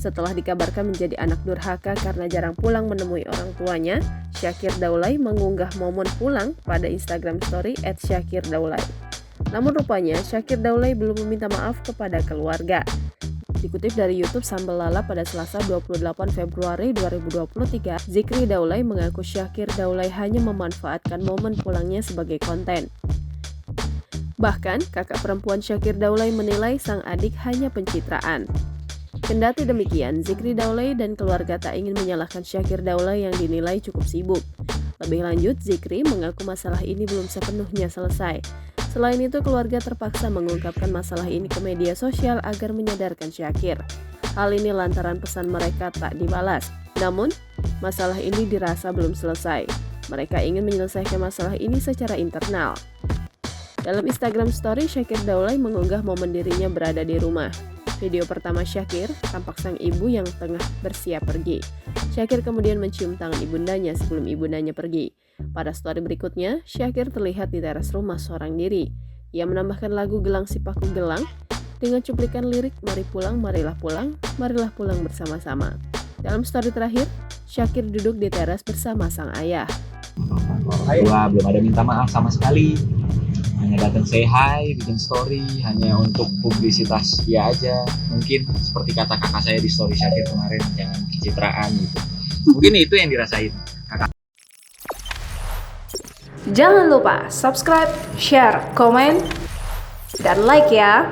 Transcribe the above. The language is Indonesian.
Setelah dikabarkan menjadi anak durhaka karena jarang pulang menemui orang tuanya, Syakir Daulay mengunggah momen pulang pada Instagram Story @syakirdaulay. Namun rupanya Syakir Daulay belum meminta maaf kepada keluarga. Dikutip dari YouTube Sambal Lala pada Selasa 28 Februari 2023, Zikri Daulay mengaku Syakir Daulay hanya memanfaatkan momen pulangnya sebagai konten. Bahkan, kakak perempuan Syakir Daulay menilai sang adik hanya pencitraan. Kendati demikian, Zikri Daulay dan keluarga tak ingin menyalahkan Syakir Daulay yang dinilai cukup sibuk. Lebih lanjut, Zikri mengaku masalah ini belum sepenuhnya selesai. Selain itu, keluarga terpaksa mengungkapkan masalah ini ke media sosial agar menyadarkan Syakir. Hal ini lantaran pesan mereka tak dibalas. Namun, masalah ini dirasa belum selesai. Mereka ingin menyelesaikan masalah ini secara internal. Dalam Instagram Story, Syakir Daulay mengunggah momen dirinya berada di rumah. Video pertama Syakir, tampak sang ibu yang tengah bersiap pergi. Syakir kemudian mencium tangan ibundanya sebelum ibundanya pergi. Pada story berikutnya, Syakir terlihat di teras rumah seorang diri. Ia menambahkan lagu Gelang Sipaku Gelang dengan cuplikan lirik Mari pulang, marilah pulang bersama-sama. Dalam story terakhir, Syakir duduk di teras bersama sang ayah. Gua belum ada minta maaf sama sekali. Hanya datang say hi, bikin story, hanya untuk publisitas dia aja. Mungkin seperti kata kakak saya di story Syakir kemarin, jangan pencitraan gitu. Mungkin itu yang dirasain kakak. Jangan lupa subscribe, share, komen, dan like ya.